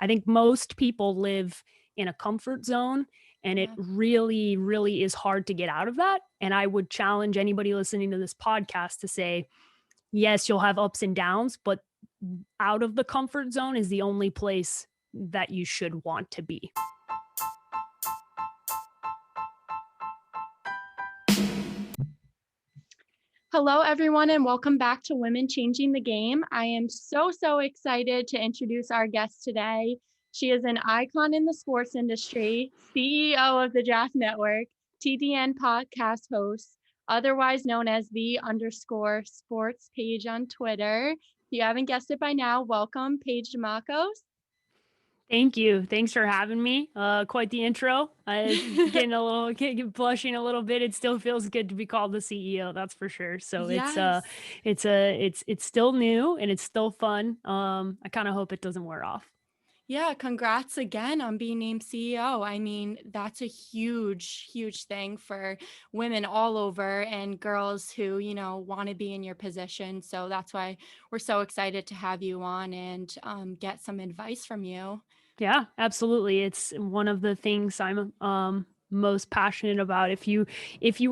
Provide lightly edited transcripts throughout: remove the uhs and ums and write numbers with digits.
I think most people live in a comfort zone, and it Yeah. really, really is hard to get out of that. And I would challenge anybody listening to this podcast to say, yes, you'll have ups and downs, but out of the comfort zone is the only place that you should want to be. Hello, everyone, and welcome back to Women Changing the Game. I am so excited to introduce our guest today. She is an icon in the sports industry, CEO of the Draft Network, TDN podcast host, otherwise known as the underscore sports page on Twitter. If you haven't guessed it by now, welcome, Paige Demacos. Thank you. Thanks for having me. Quite the intro. Getting a little, blushing a little bit. It still feels good to be called the CEO. That's for sure. So Yes. it's still new and it's still fun. I kind of hope it doesn't wear off. Yeah, congrats again on being named CEO. I mean, that's a huge thing for women all over and girls who, want to be in your position. So that's why we're so excited to have you on and get some advice from you. Yeah, absolutely. It's one of the things I'm most passionate about. If you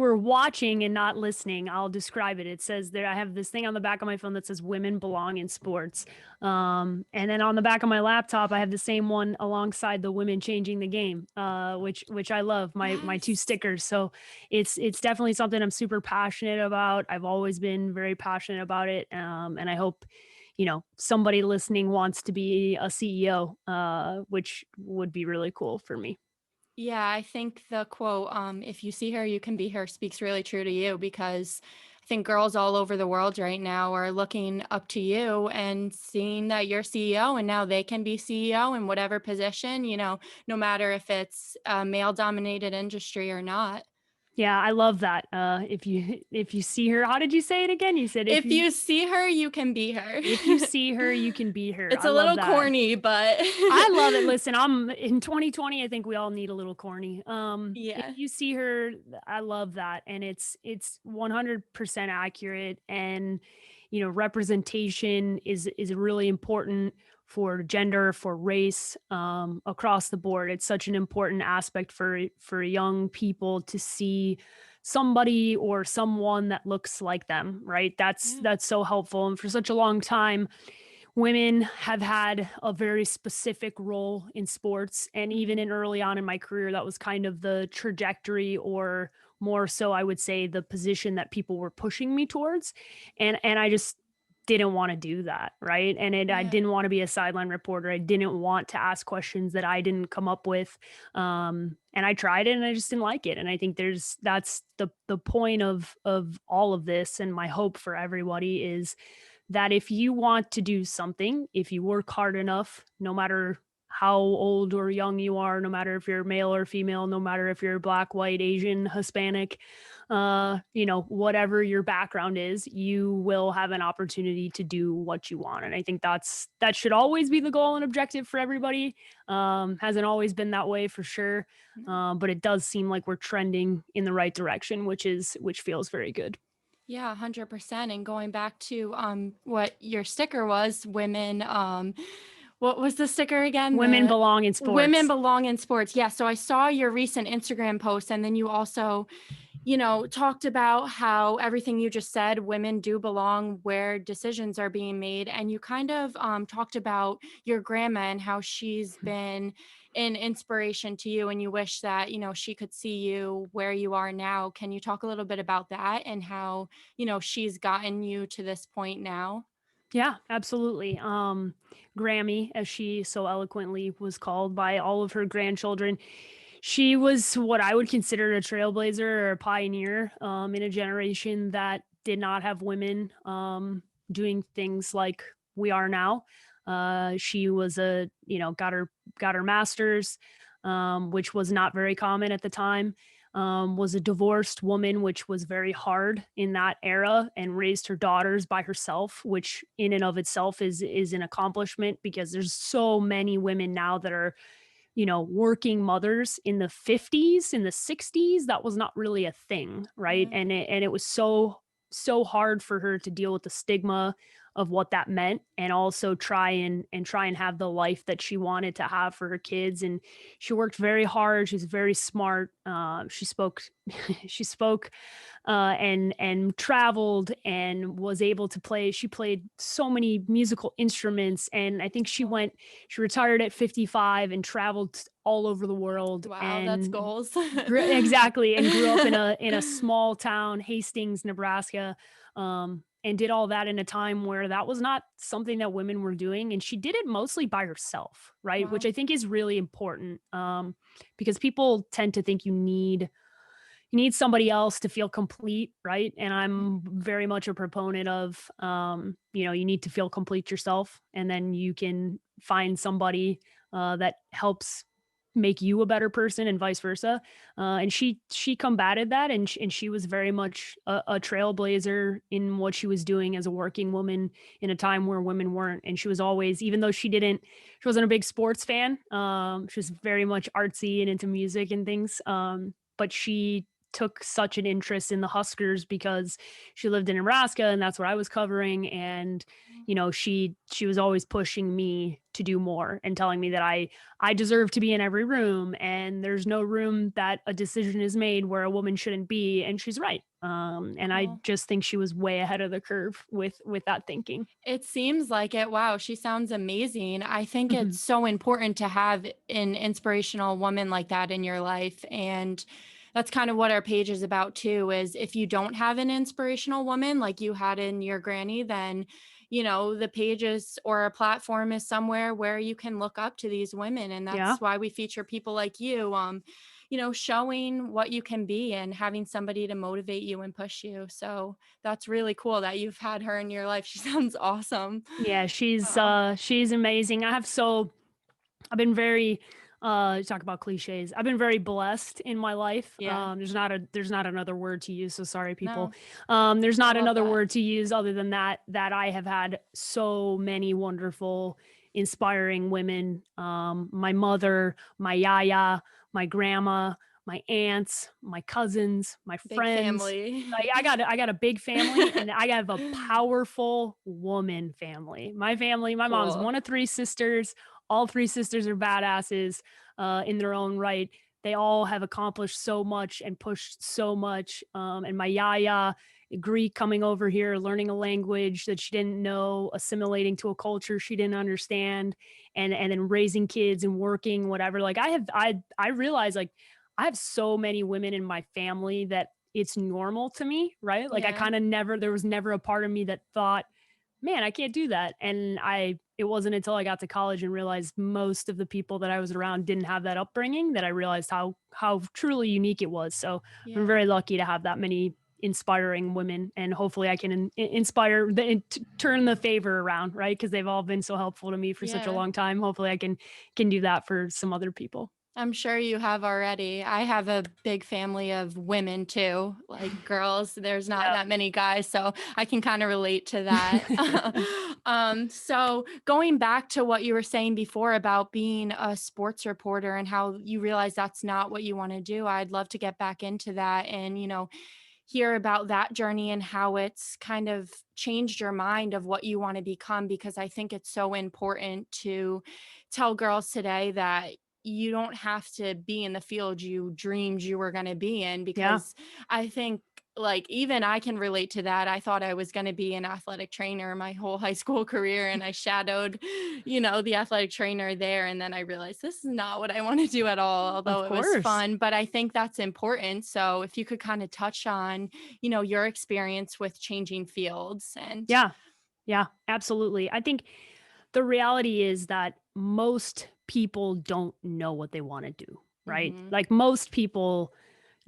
were watching and not listening, I'll describe it. It says there I have this thing on the back of my phone that says women belong in sports. And then on the back of my laptop, I have the same one alongside the women changing the game, which I love, my two Yes. stickers. So it's definitely something I'm super passionate about. I've always been very passionate about it. And I hope somebody listening wants to be a CEO, which would be really cool for me. Yeah, I think the quote, if you see her, you can be her, speaks really true to you because I think girls all over the world right now are looking up to you and seeing that you're CEO and now they can be CEO in whatever position, no matter if it's a male dominated industry or not. Yeah, I love that. If you see her, how did you say it again? You said if If you you see her, you can be her. if you see her, you can be her. It's I a love little that. corny, but I love it. Listen, I'm in 2020. I think we all need a little corny. If yeah. you see her, I love that, and it's 100% accurate. And representation is really important for gender, for race, across the board. It's such an important aspect for young people to see somebody or someone that looks like them. Right? That's Yeah. that's so helpful, and for such a long time women have had a very specific role in sports. And even Mhm. in early on in my career, that was kind of the trajectory, or more so, I would say, the position that people were pushing me towards. And I just didn't want to do that. Right. I Yeah. didn't want to be a sideline reporter. I didn't want to ask questions that I didn't come up with. And I tried it and I just didn't like it. And I think that's the point of all of this. And my hope for everybody is that if you want to do something, if you work hard enough, no matter how old or young you are, no matter if you're male or female, no matter if you're black, white, Asian, Hispanic, whatever your background is, you will have an opportunity to do what you want. And I think that should always be the goal and objective for everybody. Hasn't always been that way for sure. But it does seem like we're trending in the right direction, which feels very good. Yeah, 100%. And going back to what your sticker was, women what was the sticker again? Women The belong in women sports. belong in sports. Yeah, so I saw your recent Instagram post and then you also, talked about how everything you just said, women do belong where decisions are being made. And you kind of talked about your grandma and how she's been an inspiration to you and you wish that, she could see you where you are now. Can you talk a little bit about that and how, she's gotten you to this point now? Yeah, absolutely. Grammy, as she so eloquently was called by all of her grandchildren, she was what I would consider a trailblazer or a pioneer, in a generation that did not have women doing things like we are now. She was got her master's, which was not very common at the time. Was a divorced woman, which was very hard in that era, and raised her daughters by herself, which in and of itself is an accomplishment because there's so many women now that are working mothers in the 50s, in the 60s. That was not really a thing, right? Yeah. And it was so hard for her to deal with the stigma, of what that meant, and also try and have the life that she wanted to have for her kids. And she worked very hard. She's very smart. She spoke she spoke and traveled and was able to play. She played so many musical instruments, and I think she retired at 55 and traveled all over the world Wow, that's and goals. exactly, and grew up in a small town, Hastings, Nebraska, and did all that in a time where that was not something that women were doing, and she did it mostly by herself, right? Which Wow. I think is really important, because people tend to think you need somebody else to feel complete, right? And I'm very much a proponent of, you need to feel complete yourself, and then you can find somebody that helps make you a better person, and vice versa. And she combated that, and she was very much a trailblazer in what she was doing as a working woman in a time where women weren't. And she was always, even though she wasn't a big sports fan. She was very much artsy and into music and things. But she took such an interest in the Huskers because she lived in Nebraska and that's what I was covering. And she was always pushing me to do more and telling me that I deserve to be in every room, and there's no room that a decision is made where a woman shouldn't be. And she's right. And I Well, just think she was way ahead of the curve with that thinking. it seems like it. Wow, she sounds amazing. I think Mhm. it's so important to have an inspirational woman like that in your life. And that's kind of what our page is about too, is if you don't have an inspirational woman like you had in your granny, then the pages or a platform is somewhere where you can look up to these women. And Yeah. that's why we feature people like you. Showing what you can be and having somebody to motivate you and push you. So that's really cool that you've had her in your life. She sounds awesome. Yeah, Wow. she's amazing. I've been very talk about cliches. I've been very blessed in my life. Yeah. There's not another word to use, so sorry people. No, There's I not love another that. word to use other than that I have had so many wonderful, inspiring women. My mother, my yaya, my grandma, my aunts, my cousins, my Big friends. family. Like I got a big family, and I have a powerful woman family. My mom's Cool. one of three sisters. All three sisters are badasses in their own right. They all have accomplished so much and pushed so much. And my yaya, Greek, coming over here, learning a language that she didn't know, assimilating to a culture she didn't understand, and then raising kids and working, whatever. Like I realize, like, I have so many women in my family that it's normal to me, right? Like I Yeah. kind of never, there was never a part of me that thought, man, I can't do that. And it wasn't until I got to college and realized most of the people that I was around didn't have that upbringing that I realized how truly unique it was. So I'm Yeah. very lucky to have that many inspiring women, and hopefully I can inspire turn the favor around, right? Because they've all been so helpful to me for such a Yeah. long time. Hopefully I can do that for some other people. I'm sure you have already. I have a big family of women too, like girls. There's not that many guys, so I can kind of relate to that. Yeah. So going back to what you were saying before about being a sports reporter and how you realize that's not what you want to do, I'd love to get back into that and, hear about that journey and how it's kind of changed your mind of what you want to become, because I think it's so important to tell girls today that you don't have to be in the field you dreamed you were going to be in, Yeah. because I think like even I can relate to that. I thought I was going to be an athletic trainer my whole high school career, and I shadowed, the athletic trainer there, and then I realized this is not what I want to do at all, Of although it was course. fun. But I think that's important. So if you could kind of touch on, your experience with changing fields and Yeah. Yeah, absolutely. I think the reality is that most people don't know what they want to do, right? mhm, Like most people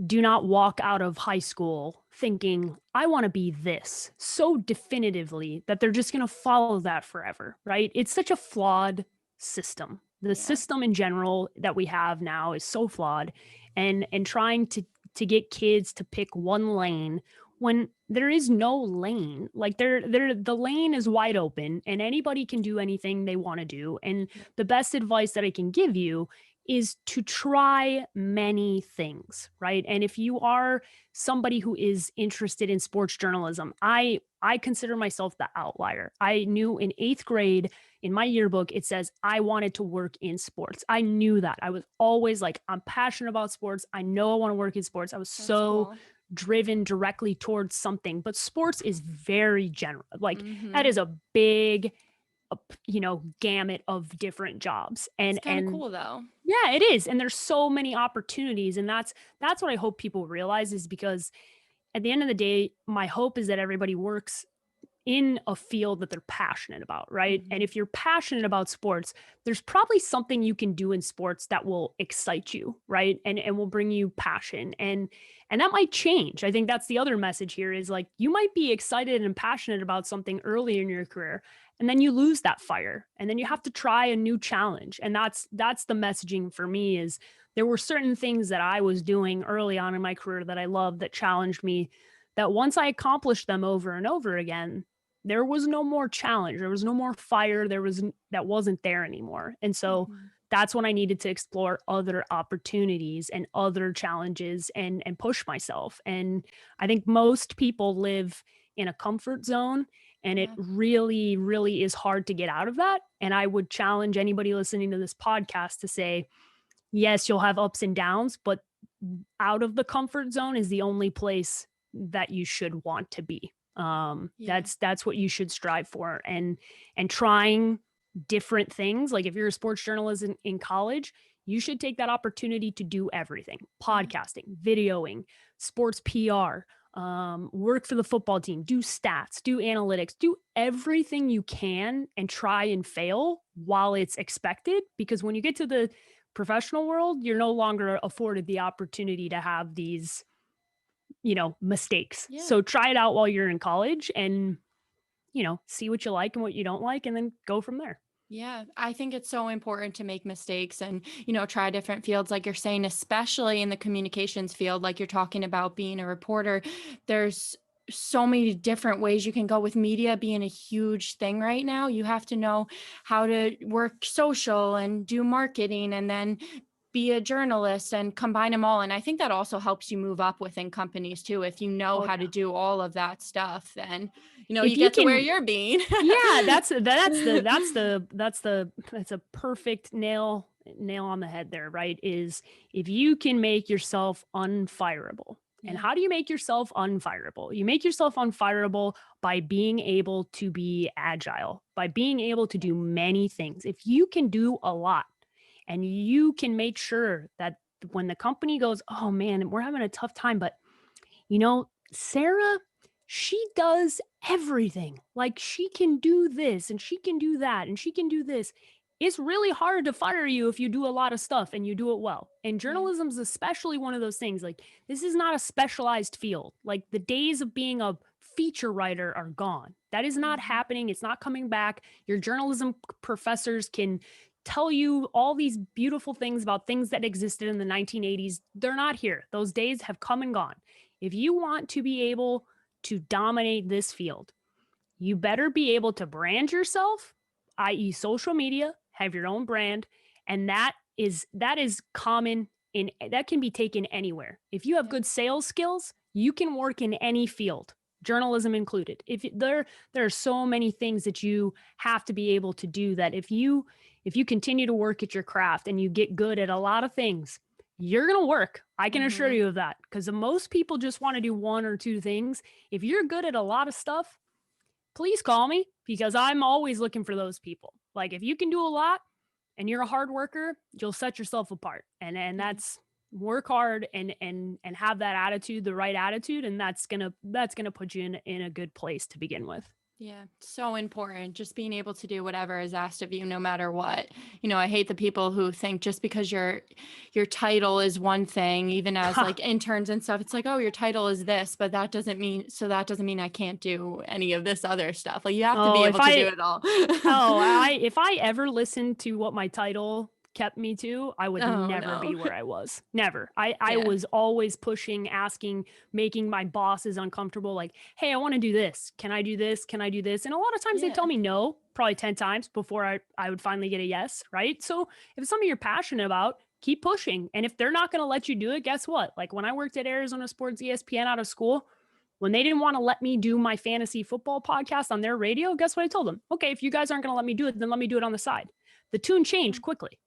do not walk out of high school thinking, I want to be this so definitively that they're just going to follow that forever, right? It's such a flawed system. The yeah, system in general that we have now is so flawed, and trying to get kids to pick one lane when there is no lane. Like the lane is wide open and anybody can do anything they want to do. And the best advice that I can give you is to try many things, right? And if you are somebody who is interested in sports journalism, I consider myself the outlier. I knew in 8th grade in my yearbook it says I wanted to work in sports. I knew that. I was always like, I'm passionate about sports. I know I want to work in sports. I was That's so cool. driven directly towards something, but sports is very general. Like that Mm-hmm. is a big gamut of different jobs. It's and kind of and cool though. yeah, it is. And there's so many opportunities. And that's what I hope people realize, is because at the end of the day, my hope is that everybody works in a field that they're passionate about, right? And Mm-hmm. if you're passionate about sports, there's probably something you can do in sports that will excite you, right? And will bring you passion. And that might change. I think that's the other message here, is like you might be excited and passionate about something early in your career, and then you lose that fire, and then you have to try a new challenge. And that's the messaging for me, is there were certain things that I was doing early on in my career that I loved, that challenged me, that once I accomplished them over and over again, there was no more challenge. There was no more fire. That wasn't there anymore. And so Mm-hmm. that's when I needed to explore other opportunities and other challenges, and push myself. And I think most people live in a comfort zone, and it Yeah. really, really is hard to get out of that. And I would challenge anybody listening to this podcast to say, yes, you'll have ups and downs, but out of the comfort zone is the only place that you should want to be. Yeah. That's what you should strive for. And trying different things. Like if you're a sports journalist in college, you should take that opportunity to do everything: Yeah. podcasting, videoing, sports PR, work for the football team, do stats, do analytics, do everything you can, and try and fail while it's expected. Because when you get to the professional world, you're no longer afforded the opportunity to have these, mistakes. Yeah. So try it out while you're in college, and, see what you like and what you don't like, and then go from there. Yeah, I think it's so important to make mistakes and, try different fields, like you're saying, especially in the communications field, like you're talking about being a reporter. There's so many different ways you can go with media being a huge thing right now. You have to know how to work social and do marketing and then be a journalist and combine them all. And I think that also helps you move up within companies too. If you know Oh how yeah. to do all of that stuff, then, If you you get to where can, you're being. yeah, that's a perfect nail on the head there, right? Is if you can make yourself unfireable. And Yeah. how do you make yourself unfireable? You make yourself unfireable by being able to be agile, by being able to do many things. If you can do a lot, and you can make sure that when the company goes, oh man, we're having a tough time, but Sarah, she does everything. Like she can do this and she can do that and she can do this. It's really hard to fire you if you do a lot of stuff and you do it well. And Yeah. journalism's especially one of those things. Like this is not a specialized field. Like the days of being a feature writer are gone. That is not Mhm. happening. It's not coming back. Your journalism professors can tell you all these beautiful things about things that existed in the 1980s. They're not here. Those days have come and gone. If you want to be able to dominate this field, you better be able to brand yourself, i.e., social media, have your own brand, and that is common in that can be taken anywhere. If you have Yeah. good sales skills, you can work in any field, journalism included. If there are so many things that you have to be able to do, that if you continue to work at your craft and you get good at a lot of things, you're going to work. I can assure Mhm. you of that, because most people just want to do one or two things. If you're good at a lot of stuff, please call me, because I'm always looking for those people. Like if you can do a lot and you're a hard worker, you'll set yourself apart. And Yeah. that's work hard and have that attitude, the right attitude, and that's gonna put you in a good place to begin with. Yeah, so important. Just being able to do whatever is asked of you, no matter what. I hate the people who think just because your title is one thing, even as like interns and stuff, it's like, oh, your title is this, but that doesn't mean I can't do any of this other stuff. Like you have to be Oh, able to do it all. if I ever listen to what my title kept me to, I would Oh never no. be where I was. Never. I Yeah. was always pushing, asking, making my bosses uncomfortable. Like, hey, I want to do this. Can I do this? Can I do this? And a lot of times they tell Yeah. me no, probably 10 times before I would finally get a yes. Right. So if it's something you're passionate about, keep pushing. And if they're not going to let you do it, guess what? Like when I worked at Arizona Sports ESPN out of school, when they didn't want to let me do my fantasy football podcast on their radio, guess what I told them? Okay, if you guys aren't going to let me do it, then let me do it on the side. The tune changed quickly,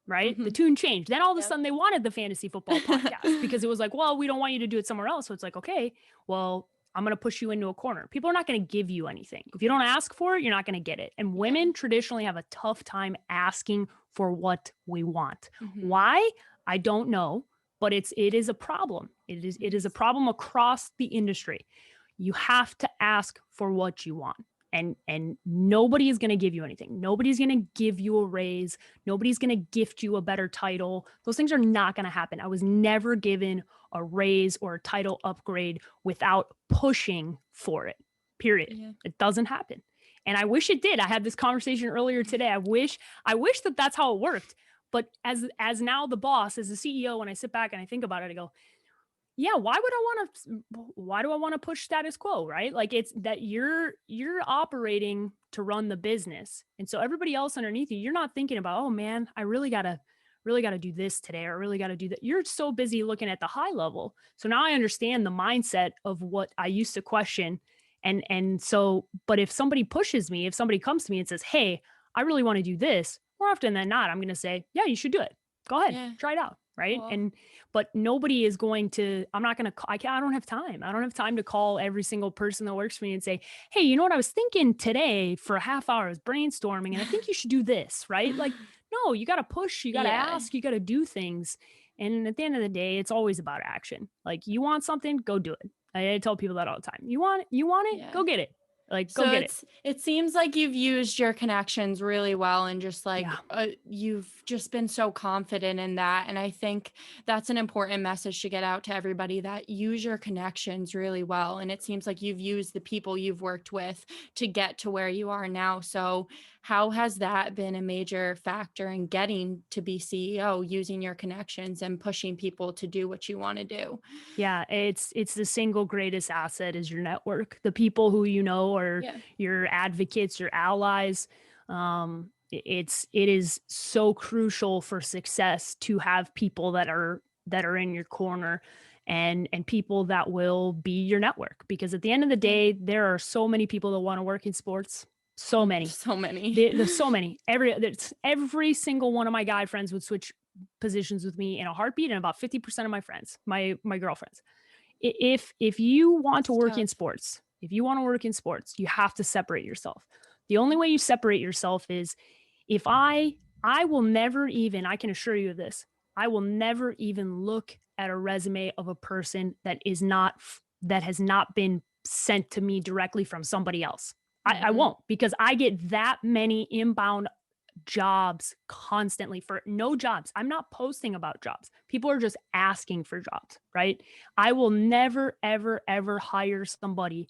right? The Mm-hmm. tune changed. Then all of a Yep. sudden they wanted the fantasy football podcast because it was like, well, we don't want you to do it somewhere else. So it's like, okay, well, I'm going to push you into a corner. People are not going to give you anything. If you don't ask for it, you're not going to get it. And Yeah. women traditionally have a tough time asking for what we want. Mm-hmm. Why? I don't know, but it is a problem. It is a problem across the industry. You have to ask for what you want. And nobody is going to give you anything. Nobody's going to give you a raise. Nobody's going to gift you a better title. Those things are not going to happen. I was never given a raise or a title upgrade without pushing for it. Period. Yeah. It doesn't happen. And I wish it did. I had this conversation earlier today. I wish that that's how it worked. But as now the boss, as the CEO, when I sit back and I think about it, I go, yeah, why do I want to push status quo, right? Like it's that you're operating to run the business. And so everybody else underneath you, you're not thinking about, oh man, I really got to do this today, or I really got to do that. You're so busy looking at the high level. So now I understand the mindset of what I used to question. And so, but if somebody pushes me, if somebody comes to me and says, hey, I really want to do this, more often than not, I'm going to say, yeah, you should do it. Go ahead, Yeah. try it out. Right. Well, And but nobody is going to, I'm not going to, I don't have time. I don't have time to call every single person that works for me and say, hey, you know what I was thinking today for a half hour, I was brainstorming and I think you should do this. Right. Like, no, you got to push, you got to yeah. ask, you got to do things. And at the end of the day, it's always about action. Like you want something, go do it. I tell people that all the time. You want it, Yeah. go get it. Like, go So get it. it seems like you've used your connections really well and just like Yeah. you've just been so confident in that. And I think that's an important message to get out to everybody, that use your connections really well. And it seems like you've used the people you've worked with to get to where you are now. So how has that been a major factor in getting to be CEO, using your connections and pushing people to do what you want to do? Yeah, it's the single greatest asset is your network. The people who you know are Yeah. your advocates, your allies. It is so crucial for success to have people that are in your corner and people that will be your network, because at the end of the Yeah. day there are so many people that want to work in sports. So many. So many. There's so many. Every single one of my guy friends would switch positions with me in a heartbeat, and about 50% of my friends, my girlfriends. If you want to It's work in tough. sports, if you want to work in sports, you have to separate yourself. The only way you separate yourself is if I will never even, I can assure you of this, I will never even look at a resume of a person that has not been sent to me directly from somebody else. I Mhm. won't, because I get that many inbound jobs constantly for no jobs. I'm not posting about jobs. People are just asking for jobs, right? I will never, ever, ever hire somebody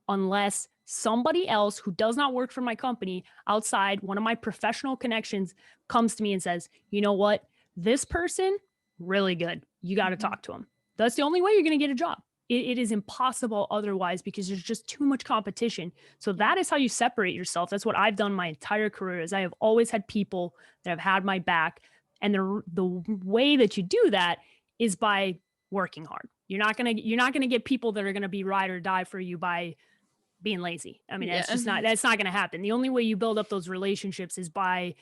unless somebody else who does not work for my company outside one of my professional connections comes to me and says, you know what? This person, really good. You got to Mhm. talk to him. That's the only way you're going to get a job. It is impossible otherwise, because there's just too much competition. So Yeah. that is how you separate yourself. That's what I've done my entire career. Is I have always had people that have had my back, and the way that you do that is by working hard. You're not gonna get people that are gonna be ride or die for you by being lazy. I mean, Yeah. that's not going to happen. The only way you build up those relationships is by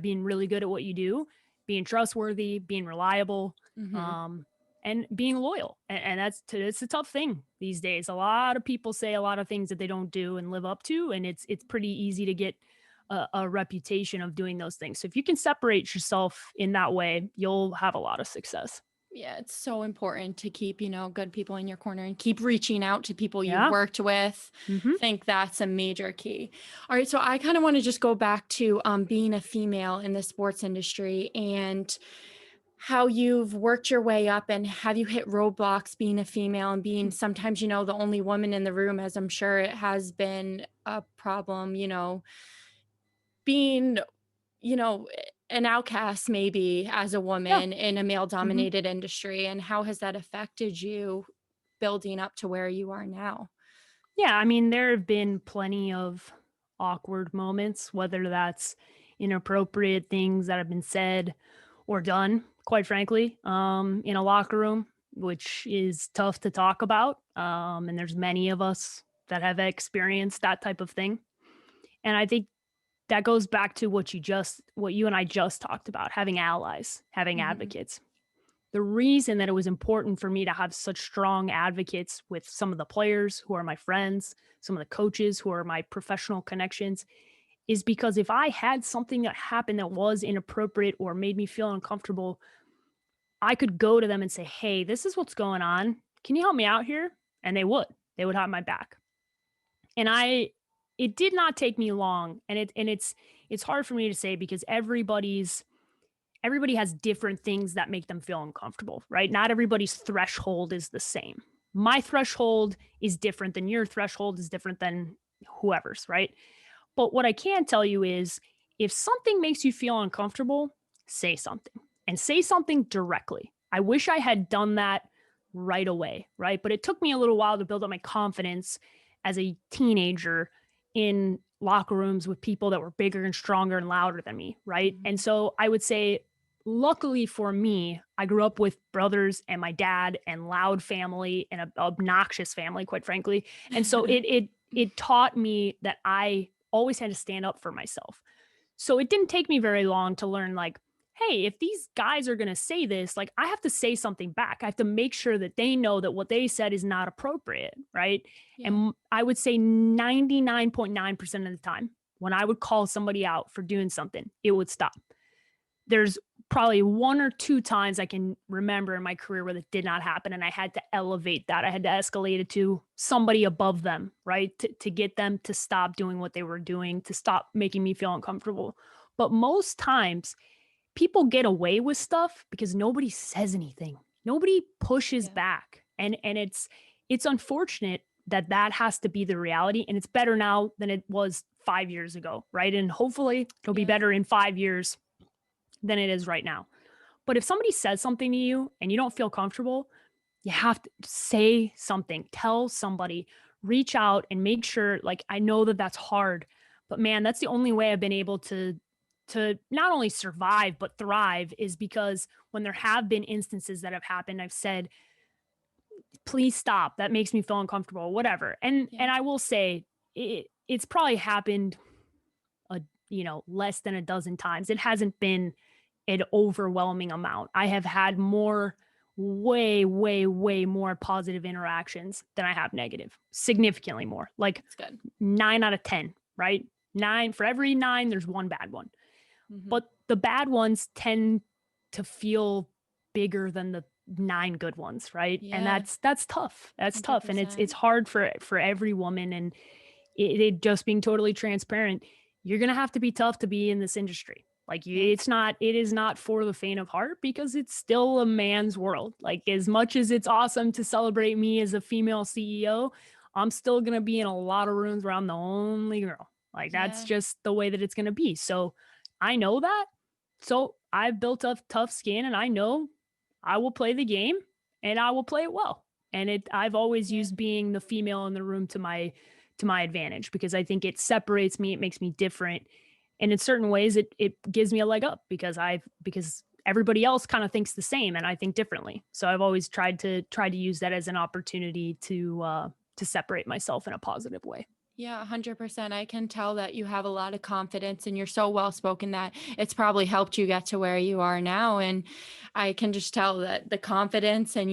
being really good at what you do, being trustworthy, being reliable, Mhm. um, and being loyal. And it's a tough thing these days. A lot of people say a lot of things that they don't do and live up to, and it's pretty easy to get a reputation of doing those things. So if you can separate yourself in that way, you'll have a lot of success. Yeah, it's so important to keep, good people in your corner and keep reaching out to people you've Yeah. worked with. Hmm. Think that's a major key. All right, so I kind of want to just go back to being a female in the sports industry and how you've worked your way up, and have you hit roadblocks being a female and being sometimes, the only woman in the room, as I'm sure it has been a problem, being you know, an outcast maybe as a Yeah. woman in a male hmm dominated industry, and how has that affected you building up to where you are now? Yeah, I mean, there have been plenty of awkward moments, whether that's inappropriate things that have been said or done, quite frankly, in a locker room, which is tough to talk about. And there's many of us that have experienced that type of thing. And I think that goes back to what you and I just talked about, having allies, having Mhm. advocates. The reason that it was important for me to have such strong advocates with some of the players who are my friends, some of the coaches who are my professional connections, is because if I had something that happened that was inappropriate or made me feel uncomfortable, I could go to them and say, "Hey, this is what's going on. Can you help me out here?" And they would. They would have my back. And it did not take me long, and it's hard for me to say because everybody has different things that make them feel uncomfortable, right? Not everybody's threshold is the same. My threshold is different than your threshold is different than whoever's, right? But what I can tell you is if something makes you feel uncomfortable, say something and say something directly. I wish I had done that right away, right? But it took me a little while to build up my confidence as a teenager in locker rooms with people that were bigger and stronger and louder than me, right? And Mhm. so I would say, luckily for me, I grew up with brothers and my dad and loud family and a obnoxious family, quite frankly. And so it taught me that I always had to stand up for myself. So it didn't take me very long to learn like, hey, if these guys are going to say this, like I have to say something back. I have to make sure that they know that what they said is not appropriate, right? Yeah. And I would say 99.9% of the time when I would call somebody out for doing something, it would stop. There's probably 1 or 2 times I can remember in my career where that did not happen, and I had to elevate that. I had to escalate it to somebody above them, right? To get them to stop doing what they were doing, to stop making me feel uncomfortable. But most times, people get away with stuff because nobody says anything. Nobody pushes Yeah. back, and it's unfortunate that that has to be the reality, and it's better now than it was 5 years ago, right? And hopefully, it'll be Yeah. better in 5 years than it is right now. But if somebody says something to you and you don't feel comfortable, you have to say something, tell somebody, reach out and make sure like I know that that's hard, but man, that's the only way I've been able to not only survive but thrive is because when there have been instances that have happened, I've said, "Please stop. That makes me feel uncomfortable." Whatever. And Yeah. I will say it's probably happened a less than a dozen times. It hasn't been an overwhelming amount. I have had more way, way, way more positive interactions than I have negative, significantly more, like That's good. 9 out of 10, right? 9 for every 9, there's 1 bad one. Mhm. But the bad ones tend to feel bigger than the 9 good ones, right? And Yeah. that's tough. That's tough. And it's 100%. hard for every woman and it just being totally transparent, you're gonna have to be tough to be in this industry. Like Yeah. it is not for the faint of heart because it's still a man's world. Like as much as it's awesome to celebrate me as a female CEO, I'm still gonna be in a lot of rooms where I'm the only girl. Like that's Yeah. just the way that it's gonna be. So I know that. So I've built up tough skin and I know I will play the game and I will play it well. And I've always Yeah. used being the female in the room to my advantage because I think it separates me, it makes me different. And in certain ways it gives me a leg up because everybody else kind of thinks the same and I think differently. So I've always tried to use that as an opportunity to separate myself in a positive way. Yeah, 100%. I can tell that you have a lot of confidence and you're so well spoken that it's probably helped you get to where you are now. And I can just tell that the confidence and,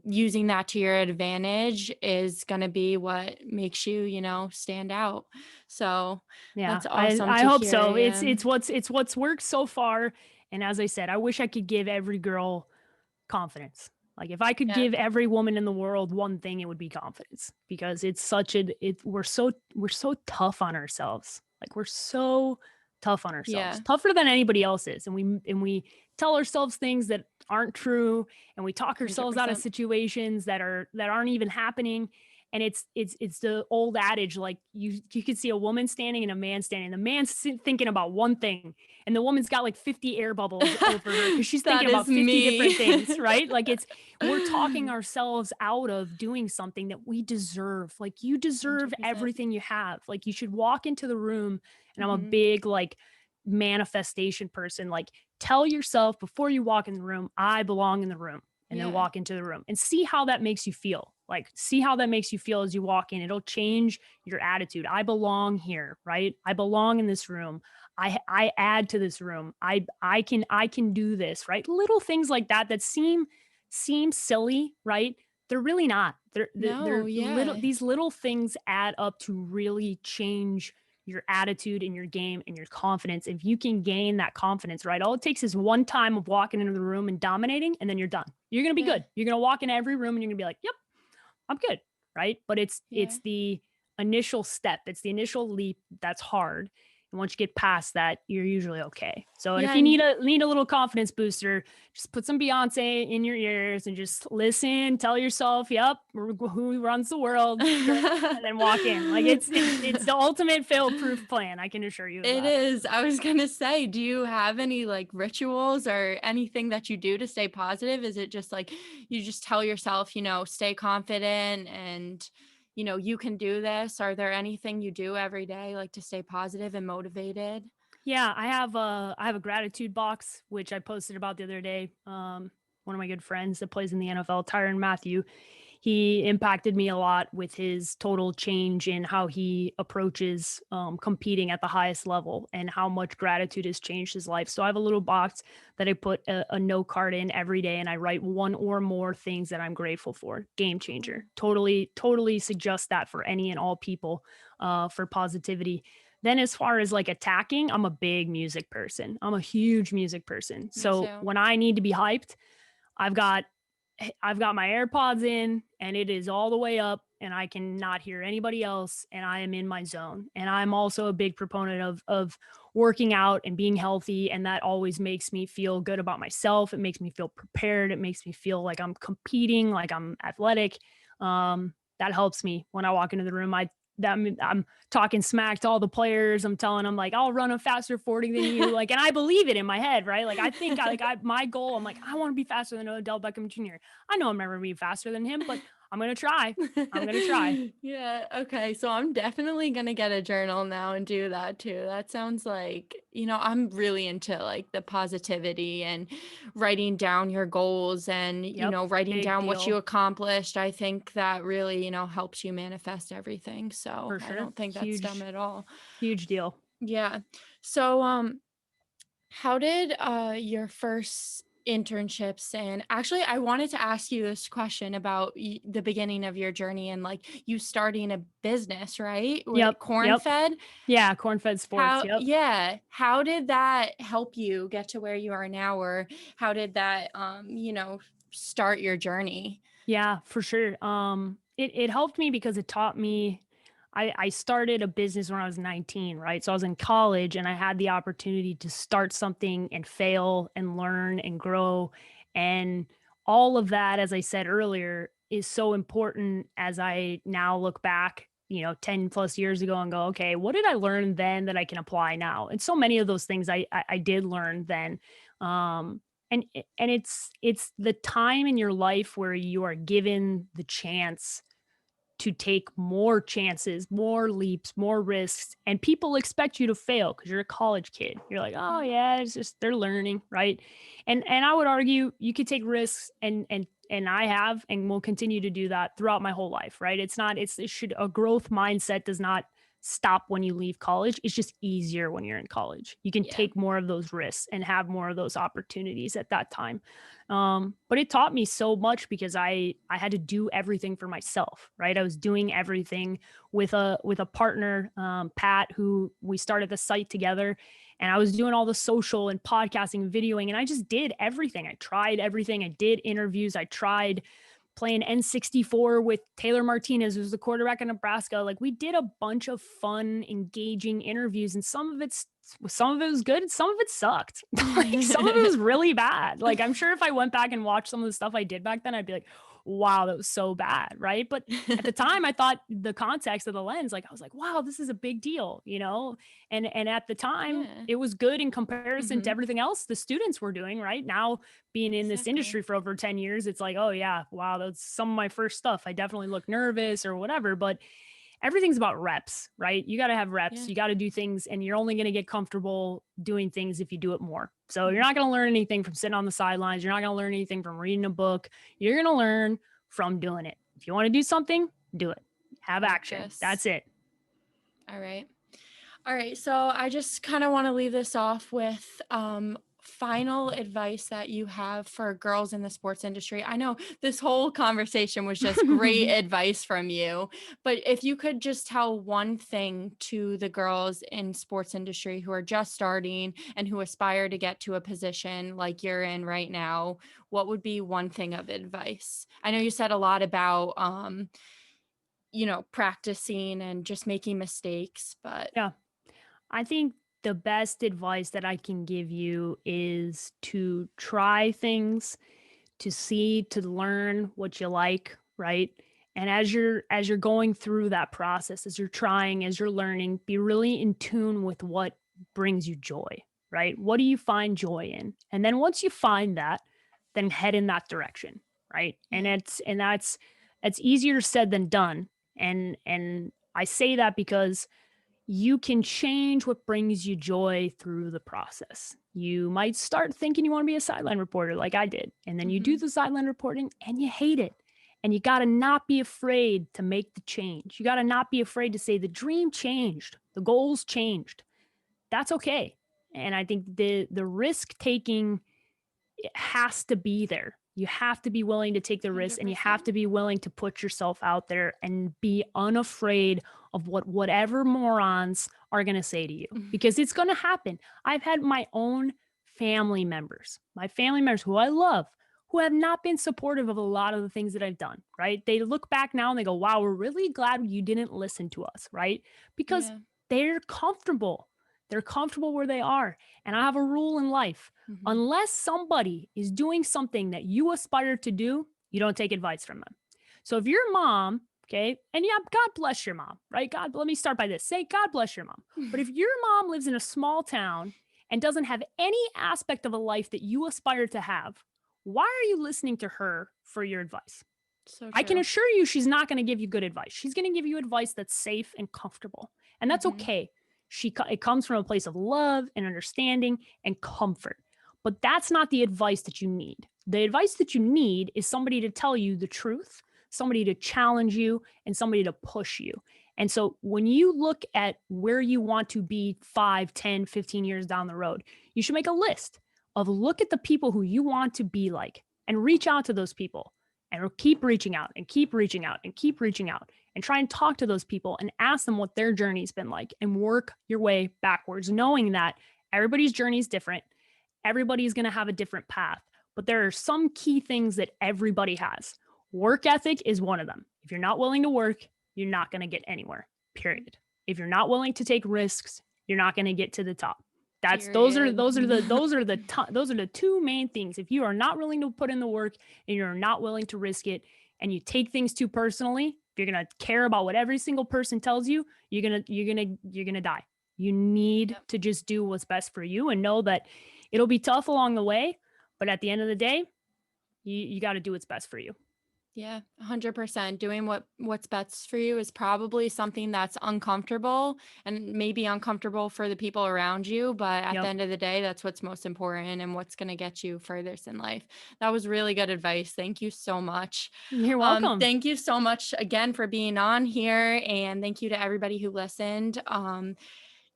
using that to your advantage is going to be what makes you, stand out. So Yeah, that's I awesome I to hope hear. so. It's Yeah. it's what's it's what's worked so far. And as I said, I wish I could give every girl confidence. Like if I could Yeah. give every woman in the world one thing, it would be confidence because it's such a it we're so tough on ourselves. Like we're so tough on ourselves. Yeah. Tougher than anybody else is. And we tell ourselves things that aren't true and we talk ourselves out of 100%. situations that aren't even happening. And it's the old adage, like you could see a woman standing and a man standing. The man's thinking about one thing, and the woman's got like 50 air bubbles over her because she's thinking That is about 50 me. different things, right? Like we're talking ourselves out of doing something that we deserve. Like you deserve 100%. everything you have. Like you should walk into the room, and I'm a Mhm. big like manifestation person. Like tell yourself before you walk in the room, I belong in the room, and then Yeah. walk into the room and see how that makes you feel. Like see how that makes you feel as you walk in. It'll change your attitude. I belong here, right? I belong in this room. I add to this room. I can do this, right? Little things like that that seem silly, right? They're really not. No, They're little, yeah. these little things add up to really change your attitude and your game and your confidence. If you can gain that confidence, right? All it takes is one time of walking into the room and dominating, and then you're done. You're gonna be Yeah. good. You're gonna walk in every room and you're gonna be like, yep, I'm good, right? But Yeah. it's the initial step, it's the initial leap that's hard. And once you get past that, you're usually okay. So, and if Yeah, you and need a little confidence booster, just put some Beyonce in your ears and just listen. Tell yourself, "Yep, who runs the world?" And then walk in. Like it's the ultimate fail-proof plan. I can assure you of It that. is. I was gonna say, do you have any like rituals or anything that you do to stay positive? Is it just like you just tell yourself, stay confident and you can do this? Are there anything you do every day like to stay positive and motivated? Yeah, I have a gratitude box which I posted about the other day. One of my good friends that plays in the NFL, Tyron Matthew, he impacted me a lot with his total change in how he approaches competing at the highest level and how much gratitude has changed his life. So I have a little box that I put a note card in every day, and I write one or more things that I'm grateful for. Game changer. Totally suggest that for any and all people for positivity. Then as far as like attacking, I'm a big music person. I'm a huge music person. Me So too. when I need to be hyped, I've got I've got my AirPods in and it is all the way up and I cannot hear anybody else and I am in my zone. And I'm also a big proponent of working out and being healthy, and that always makes me feel good about myself. It makes me feel prepared. It makes me feel like I'm competing, like I'm athletic. That helps me when I walk into the room. I'm talking smack to all the players. I'm telling them like I'll run a faster 40 than you. Like, and I believe it in my head, right? Like I think my goal, I'm like, I want to be faster than Odell Beckham Jr. I know I'm never gonna be faster than him, but I'm gonna try. I'm gonna try. Yeah, okay. So I'm definitely gonna get a journal now and do that too. That sounds like, I'm really into like the positivity and writing down your goals and, Yep. writing Big down what you deal. accomplished. I think that really, helps you manifest everything. So For I sure. don't think that's dumb at all. Huge deal. Yeah. So, how did your first internships, and actually I wanted to ask you this question about the beginning of your journey and like you starting a business, right? With Yep. corn Yep. fed. Yeah. Corn-fed sports. How, Yep. yeah, how did that help you get to where you are now, or how did that start your journey? Yeah, for sure. It helped me because it taught me. I started a business when I was 19, right? So I was in college and I had the opportunity to start something and fail and learn and grow. And all of that, as I said earlier, is so important as I now look back, 10 plus years ago and go, okay, what did I learn then that I can apply now? And so many of those things I did learn then. Um, and it's the time in your life where you are given the chance to take more chances, more leaps, more risks, and people expect you to fail because you're a college kid. You're like, oh Yeah. yeah, it's just they're learning, right? And I would argue you could take risks, and I have and will continue to do that throughout my whole life, right? It's not it's it should a growth mindset does not stop when you leave college. It's just easier when you're in college. You can Yeah. take more of those risks and have more of those opportunities at that time. But it taught me so much because I had to do everything for myself, right? I was doing everything with a partner, Pat, who we started the site together, and I was doing all the social and podcasting, and videoing, and I just did everything. I tried everything. I did interviews. I tried playing N64 with Taylor Martinez, who's the quarterback in Nebraska. Like we did a bunch of fun, engaging interviews, and some of it was good, some of it sucked. Like some of it was really bad. Like I'm sure if I went back and watched some of the stuff I did back then, I'd be like, wow, that was so bad. Right. But at the time I thought the context of the lens, like I was like, wow, this is a big deal, and at the time Yeah. it was good in comparison to Hmm. everything else the students were doing. Right now, being in this Exactly. industry for over 10 years, it's like, oh yeah, wow, that's some of my first stuff. I definitely look nervous or whatever, but everything's about reps, right? You got to have reps. Yeah. You got to do things, and you're only going to get comfortable doing things if you do it more. So you're Mhm. not going to learn anything from sitting on the sidelines. You're not going to learn anything from reading a book. You're going to learn from doing it. If you want to do something, do it. Have action. Practice. That's it. All right. All right. So I just kind of want to leave this off with final advice that you have for girls in the sports industry. I know this whole conversation was just great advice from you, but if you could just tell one thing to the girls in sports industry who are just starting and who aspire to get to a position like you're in right now, what would be one thing of advice? I know you said a lot about practicing and just making mistakes, but Yeah. I think the best advice that I can give you is to try things, to see, to learn what you like, right? And as you're going through that process, as you're trying, as you're learning, be really in tune with what brings you joy, right? What do you find joy in? And then once you find that, then head in that direction, right? And yeah. it's easier said than done. And I say that because you can change what brings you joy through the process. You might start thinking you want to be a sideline reporter like I did, and then you do Hmm. the sideline reporting and you hate it. And you got to not be afraid to make the change. You got to not be afraid to say the dream changed, the goals changed. That's okay. And I think the risk taking has to be there. You have to be willing to take the risk, and you have 100%. to be willing to put yourself out there and be unafraid of whatever morons are going to say to you, because it's going to happen. I've had my family members who I love, who have not been supportive of a lot of the things that I've done, right? They look back now and they go, wow, we're really glad you didn't listen to us, right? Because Yeah. they're comfortable. They're comfortable where they are. And I have a rule in life: Hmm. unless somebody is doing something that you aspire to do, you don't take advice from them. So if your mom, okay, and yeah, God bless your mom, right? God, let me start by this: say, God bless your mom. But if your mom lives in a small town and doesn't have any aspect of a life that you aspire to have, why are you listening to her for your advice? So I can true. assure you she's not going to give you good advice. She's going to give you advice that's safe and comfortable. And that's Hmm. okay. It comes from a place of love and understanding and comfort. But that's not the advice that you need. The advice that you need is somebody to tell you the truth, somebody to challenge you, and somebody to push you. And so when you look at where you want to be 5, 10, 15 years down the road, you should make a list of look at the people who you want to be like and reach out to those people and keep reaching out and keep reaching out and keep reaching out and try and talk to those people and ask them what their journey's been like and work your way backwards, knowing that everybody's journey is different. Everybody's going to have a different path, but there are some key things that everybody has. Work ethic is one of them. If you're not willing to work, you're not going to get anywhere, period. If you're not willing to take risks, you're not going to get to the top. That's Period. those are the two main things. If you are not willing to put in the work and you're not willing to risk it, and you take things too personally, if you're going to care about what every single person tells you, you're going to die. You need Yep. to just do what's best for you and know that it'll be tough along the way, but at the end of the day, you got to do what's best for you. Yeah, 100%. Doing what's best for you is probably something that's uncomfortable and maybe uncomfortable for the people around you, but at the Yep. end of the day, that's what's most important and what's going to get you furthest in life. That was really good advice. Thank you so much. You're welcome. Thank you so much again for being on here, and thank you to everybody who listened.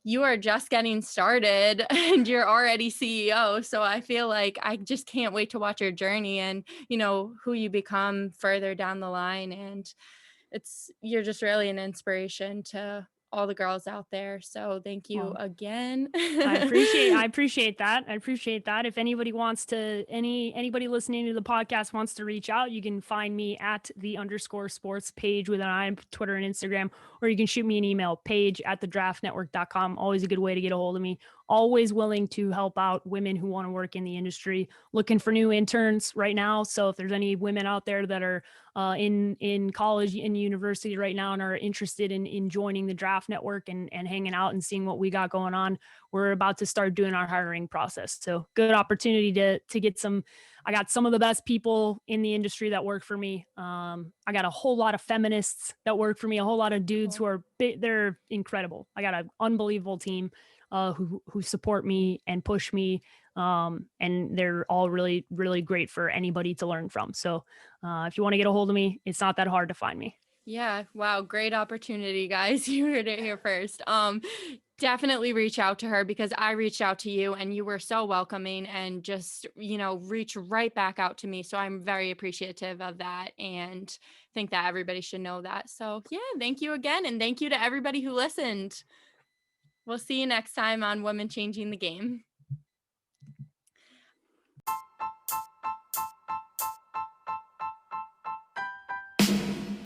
You are just getting started and you're already CEO. So I feel like I just can't wait to watch your journey and, who you become further down the line. And you're just really an inspiration to all the girls out there. So thank you Well, again. I appreciate that. I appreciate that. If anybody wants to anybody listening to the podcast wants to reach out, you can find me at _sports page with an I on Twitter and Instagram, or you can shoot me an email, page@thedraftnetwork.com. Always a good way to get a hold of me. always willing to help out women who want to work in the industry. Looking for new interns right now. So if there's any women out there that are in college and university right now and are interested in joining the Draft Network and hanging out and seeing what we got going on, we're about to start doing our hiring process. So good opportunity to get some. I got some of the best people in the industry that work for me. I got a whole lot of feminists that work for me, a whole lot of dudes who are they're incredible. I got an unbelievable team who support me and push me. And they're all really, really great for anybody to learn from. So if you want to get a hold of me, it's not that hard to find me. Yeah. Wow. Great opportunity, guys. You heard it here first. Definitely reach out to her because I reached out to you and you were so welcoming and just, reach right back out to me. So I'm very appreciative of that and think that everybody should know that. So yeah, thank you again. And thank you to everybody who listened. We'll see you next time on Women Changing the Game.